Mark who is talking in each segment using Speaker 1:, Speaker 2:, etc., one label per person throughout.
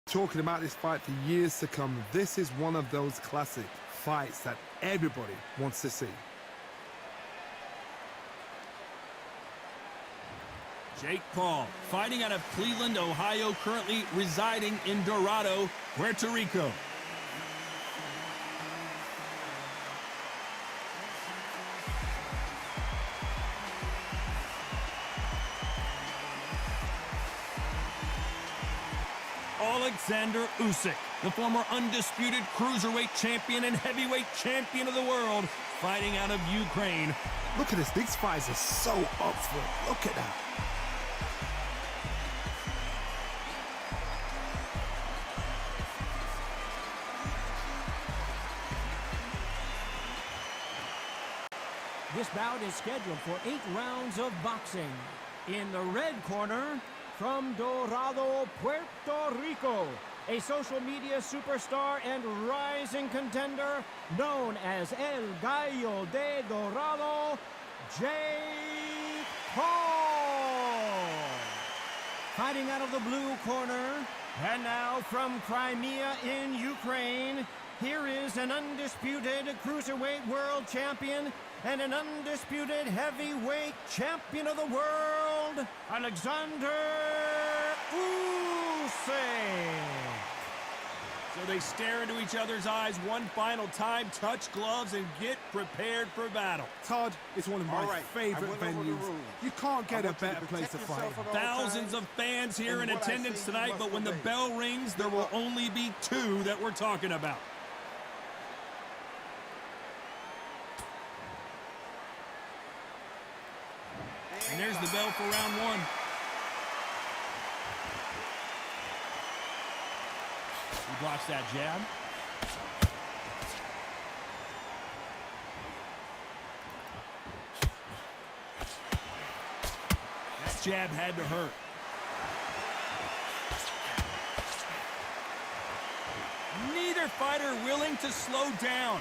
Speaker 1: Talking about this fight for years to come, this is one of those classic fights that everybody wants to see.
Speaker 2: Jake Paul, fighting out of Cleveland, Ohio, currently residing in Dorado, Puerto Rico. Alexander Usyk, the former undisputed cruiserweight champion and heavyweight champion of the world, fighting out of Ukraine.
Speaker 1: Look at this. These fights are so up for it. Look at that.
Speaker 3: This bout is scheduled for 8 rounds of boxing. In the red corner, from Dorado, Puerto Rico, a social media superstar and rising contender known as El Gallo de Dorado, Jake Paul. Fighting out of the blue corner, and now from Crimea in Ukraine, here is an undisputed cruiserweight world champion and an undisputed heavyweight champion of the world, Alexander Usyk.
Speaker 2: So they stare into each other's eyes one final time, touch gloves, and get prepared for battle.
Speaker 1: Todd, it's one of my favorite venues. You can't get a better place to fight.
Speaker 2: Thousands of fans here in attendance tonight, but when the bell rings, there will only be 2 that we're talking about. And there's the bell for round 1. He blocks that jab. That jab had to hurt. Neither fighter willing to slow down.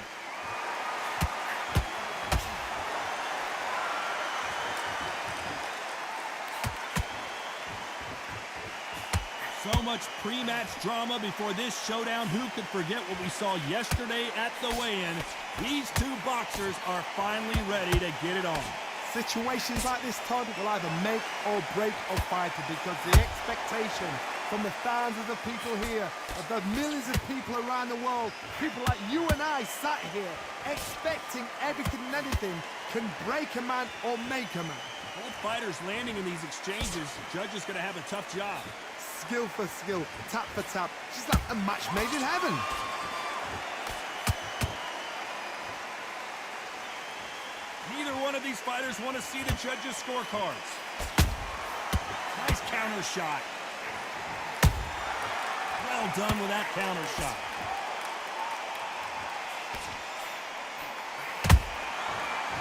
Speaker 2: So much pre-match drama before this showdown. Who could forget what we saw yesterday at the weigh-in? These 2 boxers are finally ready to get it on.
Speaker 1: Situations like this, Todd, will either make or break a fighter, because the expectation from the thousands of people here, of the millions of people around the world, people like you and I sat here expecting everything and anything, can break a man or make a man.
Speaker 2: Both fighters landing in these exchanges. Judge is going to have a tough job.
Speaker 1: Skill for skill, tap for tap. She's like a match made in heaven.
Speaker 2: Neither one of these fighters want to see the judges' scorecards. Nice counter shot. Well done with that counter shot.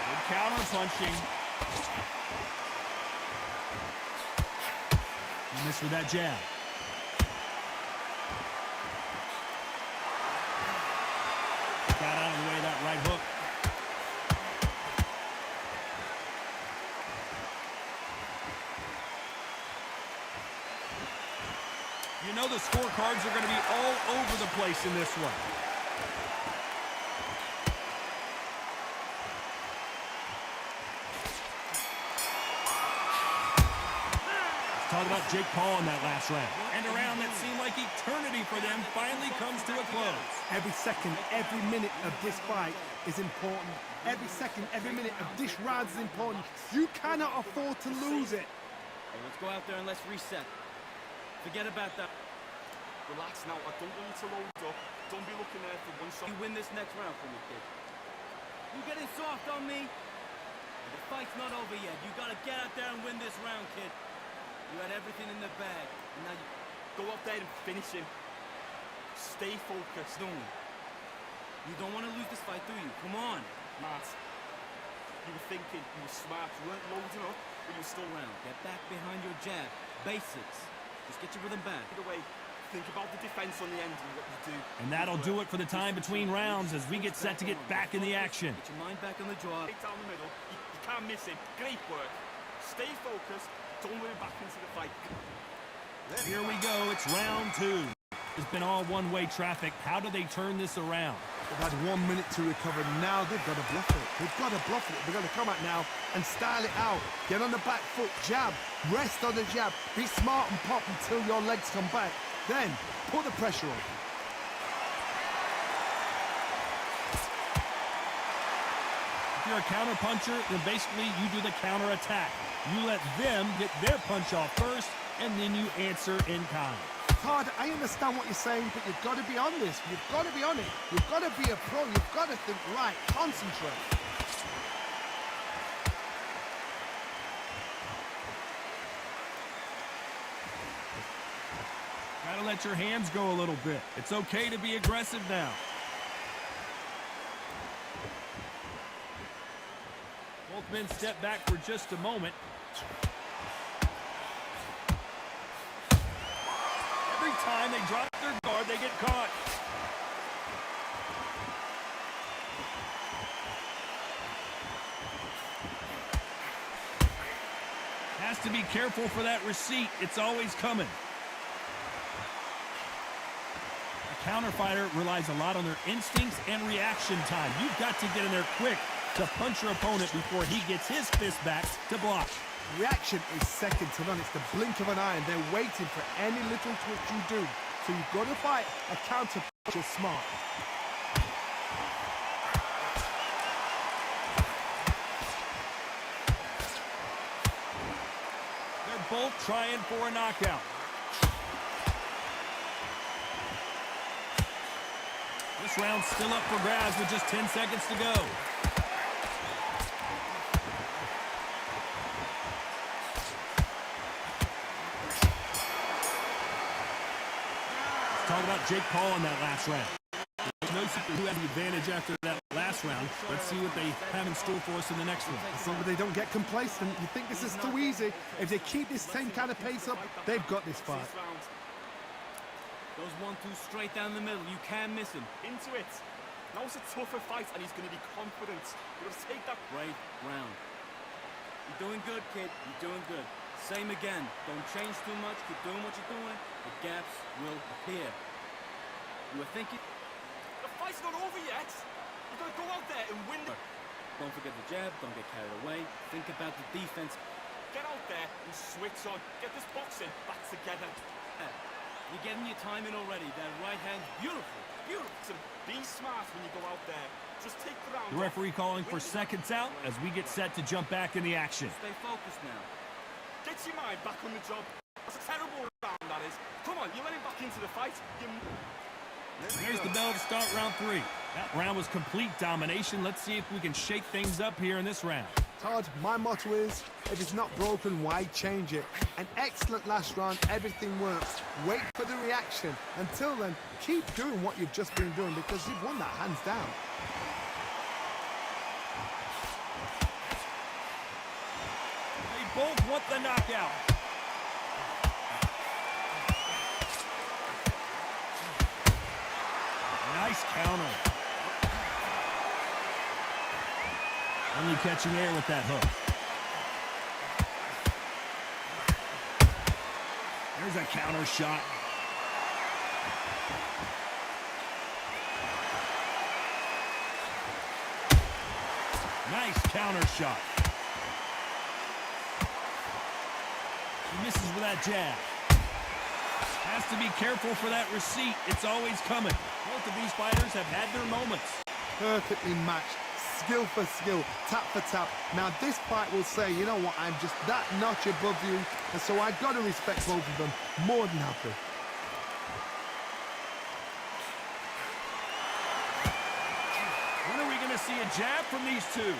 Speaker 2: Good counter punching. He missed with that jab. Got out of the way of that right hook. You know the scorecards are going to be all over the place in this one. Talk about Jake Paul in that last round. And a round that seemed like eternity for them finally comes to a close.
Speaker 1: Every second, every minute of this fight is important. Every second, every minute of this round is important. You cannot afford to lose it.
Speaker 4: Hey, let's go out there and let's reset. Forget about that. Relax now. I don't want you to load up. Don't be looking there for one shot. You win this next round for me, kid. You getting soft on me? The fight's not over yet. You gotta get out there and win this round, kid. You had everything in the bag. And now you go out there and finish him. Stay focused. No. You don't want to lose this fight, do you? Come on. Matt, you were thinking, you were smart, you weren't loading up, but you were still round. Get back behind your jab. Basics. Just get your rhythm back. Either way, think about the defense on the end and what you do.
Speaker 2: And that'll do it for the time between rounds as we get set to get back in the action.
Speaker 4: Get your mind back on the draw.
Speaker 5: Right down the middle. You can't miss it. Great work. Stay focused. Don't worry back into the fight.
Speaker 2: Here we go. It's round 2. It's been all one-way traffic. How do they turn this around?
Speaker 1: They've had 1 minute to recover. Now they've got to bluff it. They've got to bluff it. They've got to come out now and style it out. Get on the back foot, jab, rest on the jab. Be smart and pop until your legs come back. Then put the pressure on.
Speaker 2: If you're a counter puncher, then basically you do the counter attack. You let them get their punch off first, and then you answer in kind.
Speaker 1: Todd, I understand what you're saying, but you've got to be on this. You've got to be on it. You've got to be a pro. You've got to think right. Concentrate.
Speaker 2: Try to let your hands go a little bit. It's okay to be aggressive now. Both men step back for just a moment. Every time they drop their guard, they get caught. Has to be careful for that receipt. It's always coming. A counter fighter relies a lot on their instincts and reaction time. You've got to get in there quick to punch your opponent before he gets his fist back to block.
Speaker 1: Reaction is second to none. It's the blink of an eye, and they're waiting for any little twist you do. So you've got to fight a counter puncher smart.
Speaker 2: They're both trying for a knockout. This round's still up for grabs with just 10 seconds to go. Talk about Jake Paul in that last round. There's no secret who had the advantage after that last round. Let's see what they have in store for us in the next one.
Speaker 1: As long as they don't get complacent, you think this is too easy. If they keep this same kind of pace up, they've got this fight.
Speaker 4: Goes 1-2 straight down the middle. You can't miss him.
Speaker 5: Into it. Now it's a tougher fight, and he's going to be confident. You've got to take that.
Speaker 4: Great round. You're doing good, kid. You're doing good. Same again. Don't change too much. Keep doing what you're doing. The gaps will appear. You were thinking...
Speaker 5: The fight's not over yet. You've got to go out there and win.
Speaker 4: Don't forget the jab. Don't get carried away. Think about the defense.
Speaker 5: Get out there and switch on. Get this boxing back together.
Speaker 4: You're getting your time in already. That right hand's beautiful.
Speaker 5: Beautiful. Be smart when you go out there. Just take the round.
Speaker 2: The referee calling for seconds out as we get set to jump back in the action.
Speaker 4: Stay focused now.
Speaker 5: Get your mind back on the job. That's a terrible round, that is. Come on, you're letting back into the fight.
Speaker 2: There's the bell to start round 3. That round was complete domination. Let's see if we can shake things up here in this round.
Speaker 1: Todd, my motto is, if it's not broken, why change it? An excellent last round, everything works. Wait for the reaction. Until then, keep doing what you've just been doing because you've won that hands down.
Speaker 2: They both want the knockout. Nice counter. Only catching air with that hook. There's a counter shot. Nice counter shot. He misses with that jab. Has to be careful for that receipt. It's always coming. Both of these fighters have had their moments.
Speaker 1: Perfectly matched. Skill for skill, tap for tap. Now this fight will say, you know what, I'm just that notch above you, and so I've got to respect both of them more than happy.
Speaker 2: When are we going to see a jab from these two?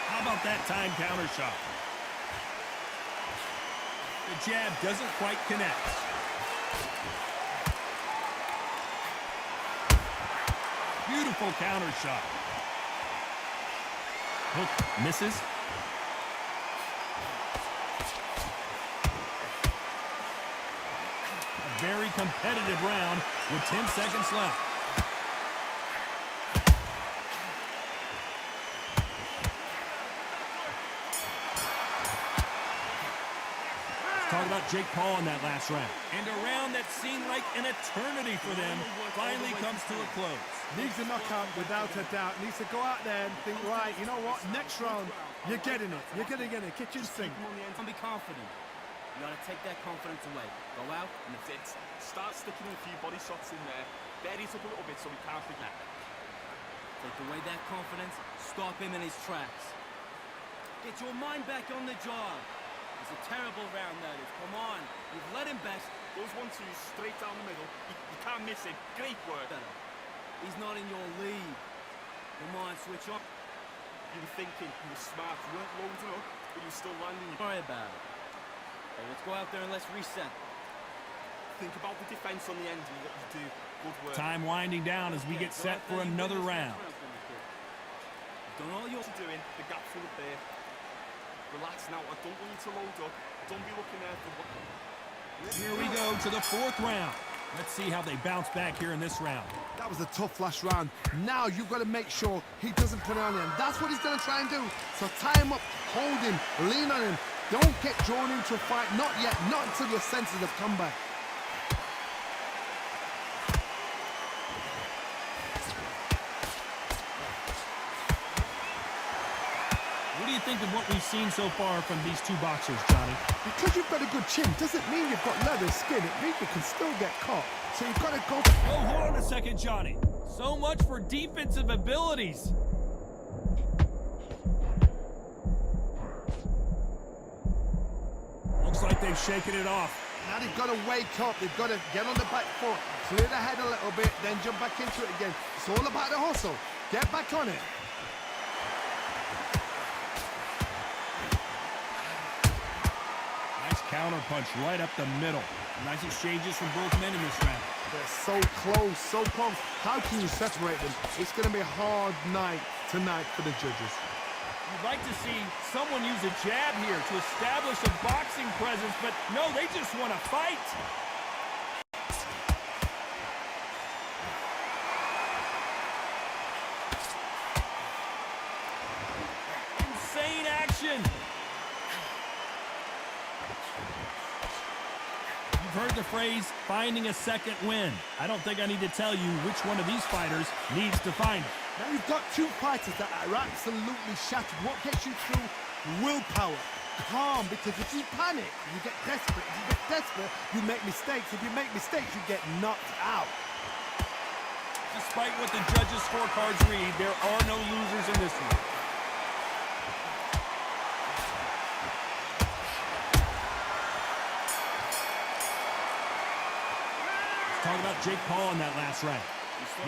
Speaker 2: How about that time counter shot? The jab doesn't quite connect. Beautiful counter shot. Hook misses. A very competitive round with 10 seconds left. Talk about Jake Paul in that last round. And a round that seemed like an eternity for them finally comes to a close.
Speaker 1: Needs a knockout without a doubt. Needs to go out there and think, right, you know what, next round, you're getting it. You're going to get it. Kitchen sink.
Speaker 4: And be confident. You gotta take that confidence away. Go out and
Speaker 5: That's it. Start sticking a few body shots in there. Bury it up a little bit so we can't forget.
Speaker 4: take away that confidence, stop him in his tracks. Get your mind back on the job. It's a terrible round, that is. Come on. You've let him back.
Speaker 5: Those 1-2s straight down the middle. You can't miss it. Great work.
Speaker 4: Better. He's not in your league. Come on, switch up.
Speaker 5: You were thinking you were smart. You weren't loading up, but you were still landing.
Speaker 4: Don't worry about it. Okay, let's go out there and let's reset.
Speaker 5: Think about the defense on the end and what you do. Good work.
Speaker 2: Time winding down as we get set for another round.
Speaker 4: Done all you're
Speaker 5: doing. The gap's full of there. Relax now. I don't want you to load up. Don't be looking there for what.
Speaker 2: Here we go to the fourth round. Let's see how they bounce back here in this round.
Speaker 1: That was a tough last round. Now you've got to make sure he doesn't put it on him. That's what he's going to try and do. So tie him up, hold him, lean on him. Don't get drawn into a fight. Not yet. Not until your senses have come back.
Speaker 2: What do you think of what we've seen so far from these two boxers, Johnny?
Speaker 1: Because you've got a good chin doesn't mean you've got leather skin. It means you can still get caught. So you've got to go.
Speaker 2: Oh, hold on a second, Johnny. So much for defensive abilities. Looks like they've shaken it off.
Speaker 1: Now they've got to wake up. They've got to get on the back foot, clear the head a little bit, then jump back into it again. It's all about the hustle. Get back on it.
Speaker 2: Nice counter punch right up the middle. Nice exchanges from both men in this round.
Speaker 1: They're so close, so close. How can you separate them? It's going to be a hard night tonight for the judges.
Speaker 2: You'd like to see someone use a jab here to establish a boxing presence, but no, they just want to fight. Insane action. You've heard the phrase, finding a second win. I don't think I need to tell you which one of these fighters needs to find it.
Speaker 1: Now you've got two fighters that are absolutely shattered. What gets you through? Willpower. Calm, because if you panic, you get desperate. If you get desperate, you make mistakes. If you make mistakes, you get knocked out.
Speaker 2: Despite what the judges' scorecards read, there are no losers in this one. Let's talk about Jake Paul in that last round.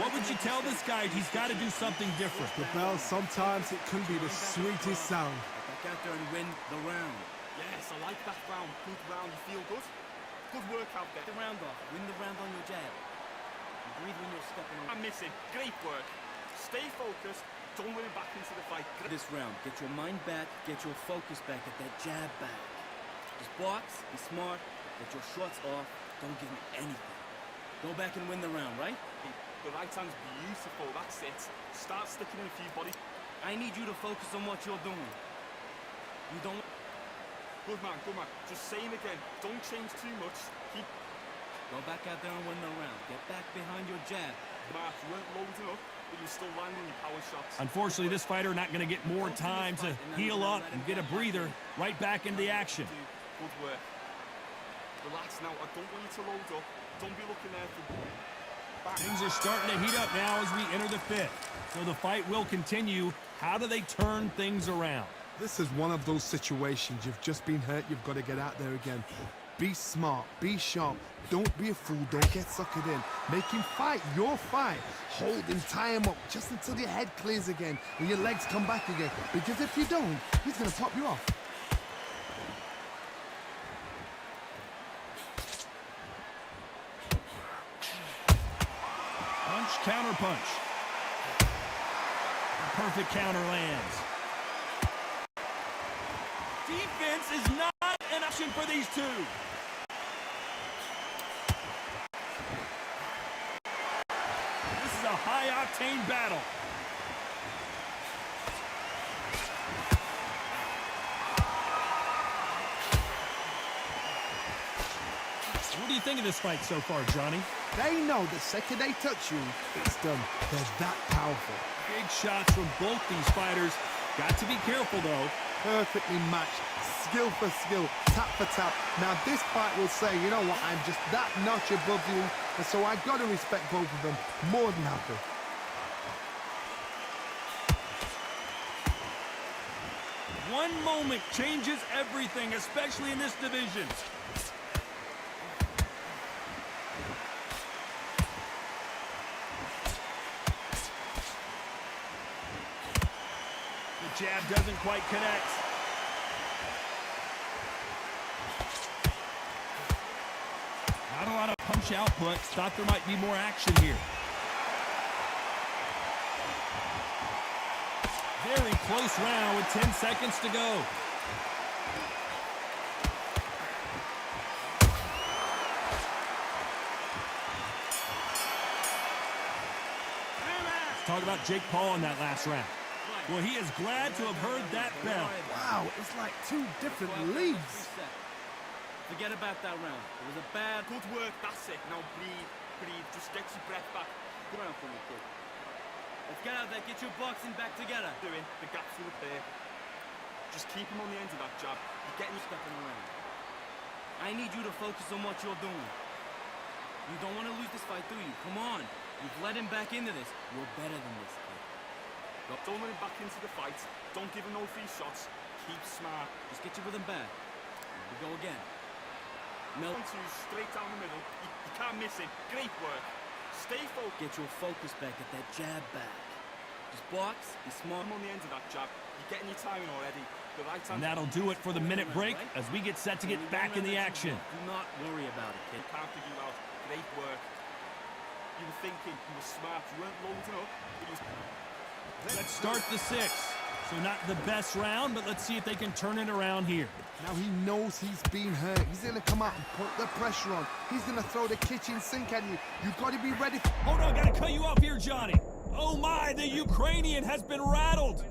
Speaker 2: What would you tell this guy? He's got to do something different.
Speaker 1: The bell, sometimes it can be the sweetest sound.
Speaker 4: Back out there and win the round.
Speaker 5: Yes, I like that round. Good round. You feel good? Good work out there.
Speaker 4: Get the round off. Win the round on your jab. You breathe when you're stepping on.
Speaker 5: I'm missing. Great work. Stay focused. Don't win it back into the fight.
Speaker 4: This round, get your mind back, get your focus back, get that jab back. Just box, be smart, get your shots off, don't give me anything. Go back and win the round, right?
Speaker 5: The right hand's beautiful. That's it. Start sticking in a few body.
Speaker 4: I need you to focus on what you're doing. You don't...
Speaker 5: Good man, good man. Just saying again, don't change too much. Keep...
Speaker 4: Go back out there and win the round. Get back behind your jab.
Speaker 5: Mark, you weren't loading up, but you're still landing your power shots.
Speaker 2: Unfortunately, this fighter not going to get more time to heal up and get a breather right back into the action.
Speaker 5: Good work. Relax now. I don't want you to load up. Don't be looking there for...
Speaker 2: Things are starting to heat up now as we enter the fifth. So the fight will continue. How do they turn things around?
Speaker 1: This is one of those situations. You've just been hurt. You've got to get out there again. Be smart. Be sharp. Don't be a fool. Don't get suckered in. Make him fight your fight. Hold him, tie him up just until your head clears again and your legs come back again. Because if you don't, he's going to pop you off.
Speaker 2: Punch, counter punch. Perfect counter lands. Defense is not an option for these two. This is a high-octane battle. you think of this fight so far, Johnny?
Speaker 1: They know the second they touch you, it's done. They're that powerful.
Speaker 2: Big shots from both these fighters. Got to be careful, though.
Speaker 1: Perfectly matched, skill for skill, tap for tap. Now this fight will say, you know what, I'm just that notch above you, and so I got to respect both of them more than happy.
Speaker 2: One moment changes everything, especially in this division. The jab doesn't quite connect. Not a lot of punch output. Thought there might be more action here. Very close round with 10 seconds to go. Let's talk about Jake Paul in that last round. Well, he is glad to have heard that bell.
Speaker 1: Wow, it's like two different leagues.
Speaker 4: Forget about that round. It was a bad...
Speaker 5: Good work, that's it. Now breathe, breathe. Just get your breath back.
Speaker 4: Good round for me, kid. Let's get out there, get your boxing back together.
Speaker 5: Doing the gaps will appear. Just keep him on the end of that jab. You're getting your
Speaker 4: Stepping around. I need you to focus on what you're doing. You don't want to lose this fight, do you? Come on. You've led him back into this. You're better than this, kid.
Speaker 5: Don't let him back into the fight. Don't give him no free shots. Keep smart.
Speaker 4: Just get you with him back. Here we go again. Mel.
Speaker 5: 1, 2, straight down the middle. You can't miss it. Great work. Stay focused.
Speaker 4: Get your focus back, get that jab back. Just box, be smart.
Speaker 5: I'm on the end of that jab. You're getting your timing already. The right hand.
Speaker 2: And that'll do it for the minute break as we get set to get back in the action.
Speaker 4: Do not worry about it, kid.
Speaker 5: Can't figure you out. Great work. You were thinking. You were smart. You weren't loading up.
Speaker 2: Let's start the sixth. So not the best round, but let's see if they can turn it around here.
Speaker 1: Now he knows he's been hurt. He's going to come out and put the pressure on. He's going to throw the kitchen sink at you. You've got to be ready.
Speaker 2: Hold on, gotta cut you off here, Johnny. Oh my, the Ukrainian has been rattled.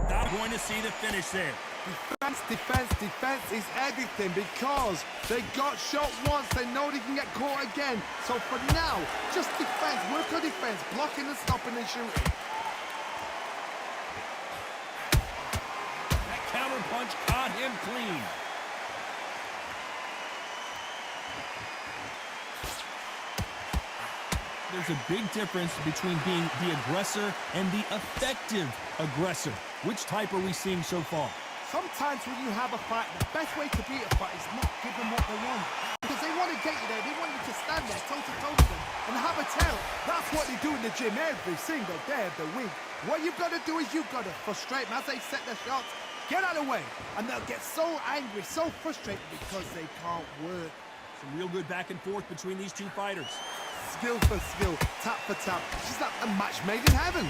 Speaker 2: Not going to see the finish there.
Speaker 1: Defense, defense, defense is everything because they got shot once. They know they can get caught again. So for now, just defense. Work on defense. Blocking and stopping and shooting.
Speaker 2: That counter punch caught him clean. There's a big difference between being the aggressor and the effective aggressor. Which type are we seeing so far?
Speaker 1: Sometimes when you have a fight, the best way to beat a fight is not give them what they want. Because they want to get you there. They want you to stand there toe-to-toe with them and have a tail. That's what they do in the gym every single day of the week. What you've got to do is you've got to frustrate them as they set their shots. Get out of the way. And they'll get so angry, so frustrated because they can't work.
Speaker 2: Some real good back and forth between these two fighters.
Speaker 1: Skill for skill, tap for tap. She's like a match made in heaven.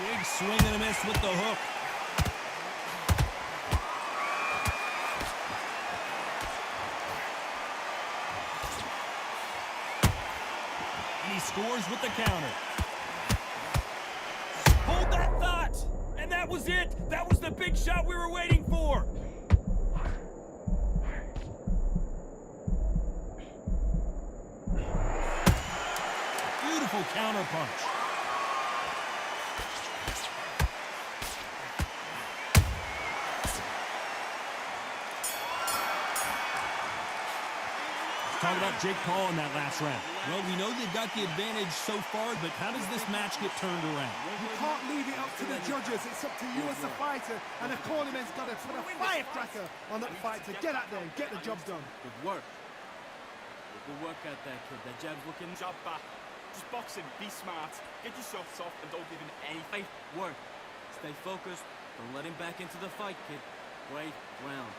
Speaker 2: Big swing and a miss with the hook. And he scores with the counter. Hold that thought! And that was it! That was the big shot we were waiting for! Beautiful counter punch. Talk about Jake Paul in that last round. Well, we know they've got the advantage so far, but how does this match get turned around?
Speaker 1: You can't leave it up to the judges. It's up to you as the fighter. And the cornerman's got to put a firecracker on that fight to get out there and get the job done.
Speaker 4: Good work. Good work out there, kid. That jab's looking...
Speaker 5: Jab back. Just box him. Be smart. Get your shots off and don't give him any...
Speaker 4: Fight. Work. Stay focused. Don't let him back into the fight, kid. Great round.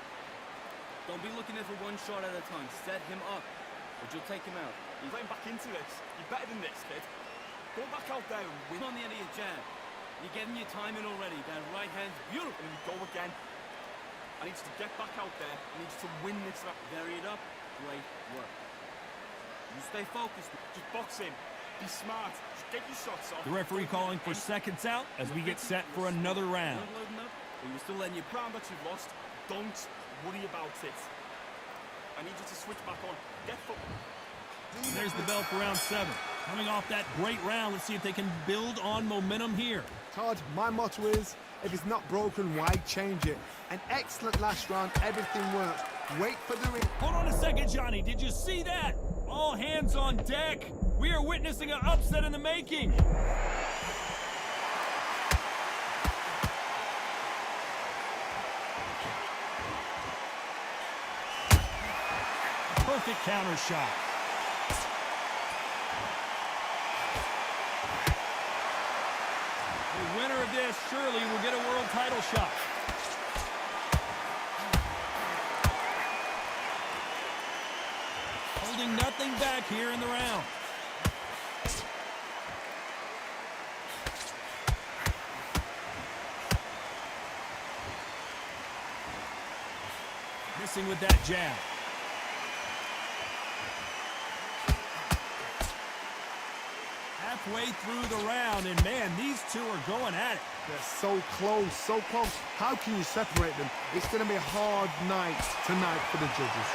Speaker 4: Don't be looking at for one shot at a time. Set him up, or you'll take him out.
Speaker 5: You're playing back into this. You're better than this, kid. Go back out there and win.
Speaker 4: On the end of your jab. You're getting your timing already. That right hand's beautiful.
Speaker 5: And then you go again. I need you to get back out there. I need you to win this round.
Speaker 4: Vary it up. Great work. You stay focused.
Speaker 5: Just box him. Be smart. Just get your shots off.
Speaker 2: The referee calling for seconds out as we get set for another round.
Speaker 4: Loading up, or you still letting your
Speaker 5: Round that you've lost, don't worry about it. I need you to switch back on. Get foot.
Speaker 2: And there's the bell for round 7. Coming off that great round, let's see if they can build on momentum here.
Speaker 1: Todd, my motto is, if it's not broken, why change it? An excellent last round, everything worked. Wait for the ring.
Speaker 2: Hold on a second, Johnny. Did you see that? All hands on deck. We are witnessing an upset in the making. Perfect counter shot. The winner of this surely will get a world title shot. Holding nothing back here in the round. Missing with that jab. Halfway through the round, and man, these two are going at it.
Speaker 1: They're so close, so close. How can you separate them? It's going to be a hard night tonight for the judges.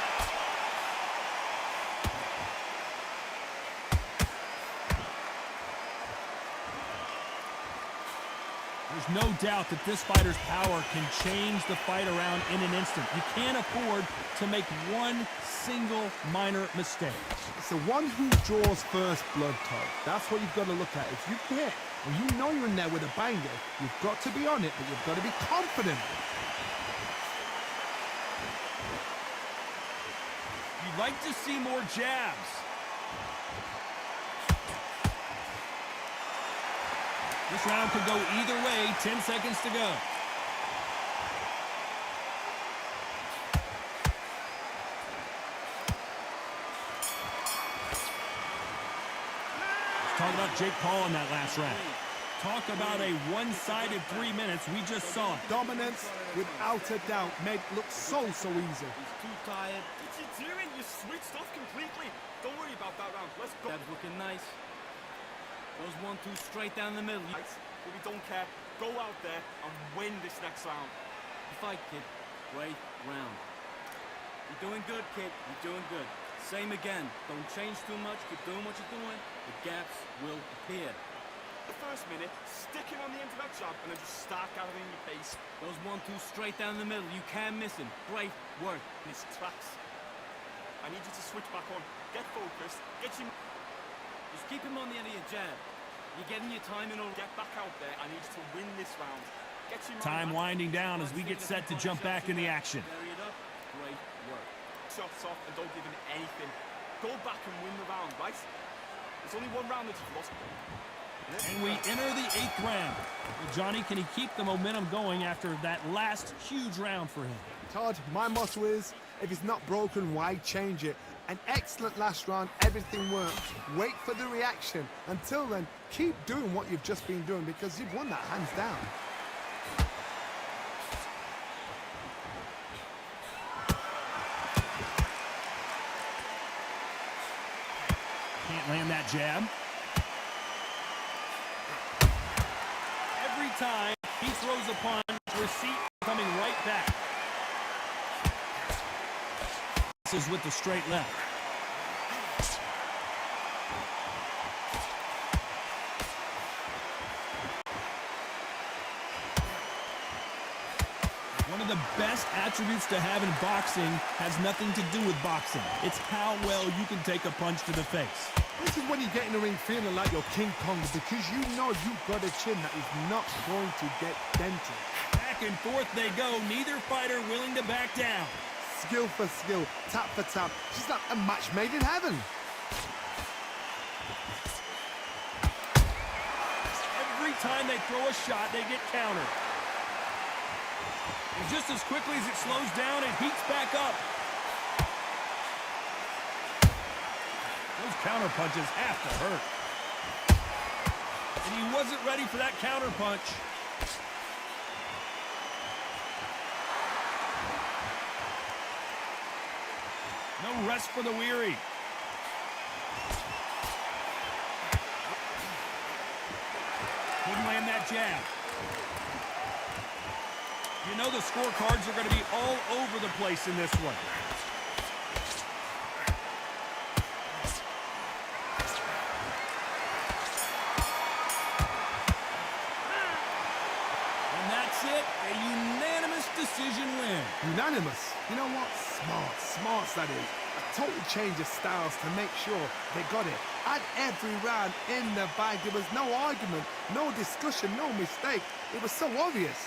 Speaker 2: There's no doubt that this fighter's power can change the fight around in an instant. You can't afford to make one single minor mistake.
Speaker 1: It's the one who draws first blood, Todd. That's what you've got to look at. If you hit and you know you're in there with a banger, you've got to be on it, but you've got to be confident.
Speaker 2: You'd like to see more jabs. This round could go either way. 10 seconds to go. Let's talk about Jake Paul in that last round. Talk about a one-sided 3 minutes. We just saw it.
Speaker 1: Dominance, without a doubt, made it look so easy.
Speaker 4: He's too tired.
Speaker 5: What you doing? You switched off completely. Don't worry about that round. Let's go.
Speaker 4: Jab's looking nice. Those 1-2 straight down the middle.
Speaker 5: Right, but we don't care. Go out there and win this next round.
Speaker 4: Fight, kid. Great round. You're doing good, kid. You're doing good. Same again. Don't change too much. Keep doing what you're doing. The gaps will appear.
Speaker 5: The first minute, stick him on the end of that jab and then just start gathering your pace.
Speaker 4: Those 1-2 straight down the middle. You can't miss him. Great work.
Speaker 5: His tracks. I need you to switch back on. Get focused. Get your...
Speaker 4: Just keep him on the end of your jab. You're getting your time in order.
Speaker 5: Get back out there. I need you to win this round. Get your
Speaker 2: Time winding down as we get set to jump back in the action.
Speaker 4: Carry it up. Great work.
Speaker 5: shots off and don't give him anything. Go back and win the round, right? There's only one round that you've lost.
Speaker 2: And we enter the 8th round. Well, Johnny, can he keep the momentum going after that last huge round for him?
Speaker 1: Todd, my motto is, if it's not broken, why change it? An excellent last round, everything worked. Wait for the reaction. Until then, keep doing what you've just been doing because you've won that hands down.
Speaker 2: Can't land that jab. Every time he throws a punch, receipt coming right back. This is with the straight left. One of the best attributes to have in boxing has nothing to do with boxing. It's how well you can take a punch to the face.
Speaker 1: This is when you get in the ring feeling like you're King Kong because you know you've got a chin that is not going to get dented.
Speaker 2: Back and forth they go, neither fighter willing to back down.
Speaker 1: Skill for skill, tap for tap. She's like a match made in heaven.
Speaker 2: Every time they throw a shot, they get countered. And just as quickly as it slows down, it heats back up. Those counter punches have to hurt. And he wasn't ready for that counter punch. No rest for the weary. land that jab. You know the scorecards are going to be all over the place in this one. And that's it, a unanimous decision win.
Speaker 1: Unanimous. You know what? Smart that is. A total change of styles to make sure they got it. At every round in the bag, there was no argument, no discussion, no mistake. It was so obvious.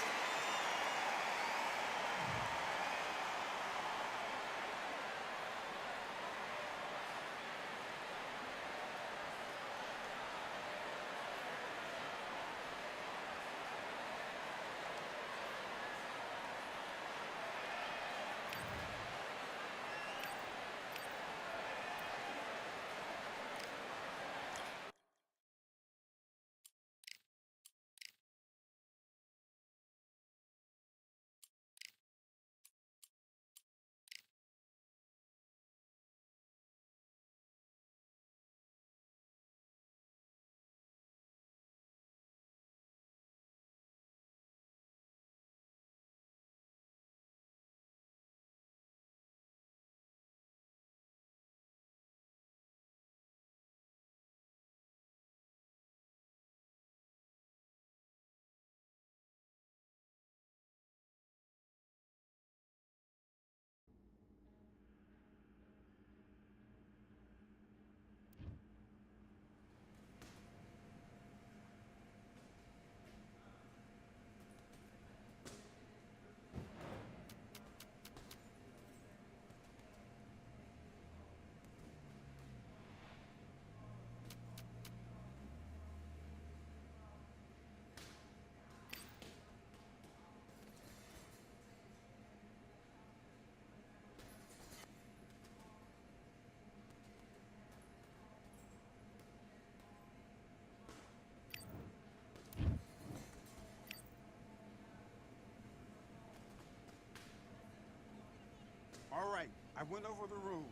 Speaker 6: All right, I went over the rules.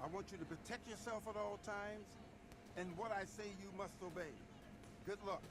Speaker 6: I want you to protect yourself at all times, and what I say you must obey. Good luck.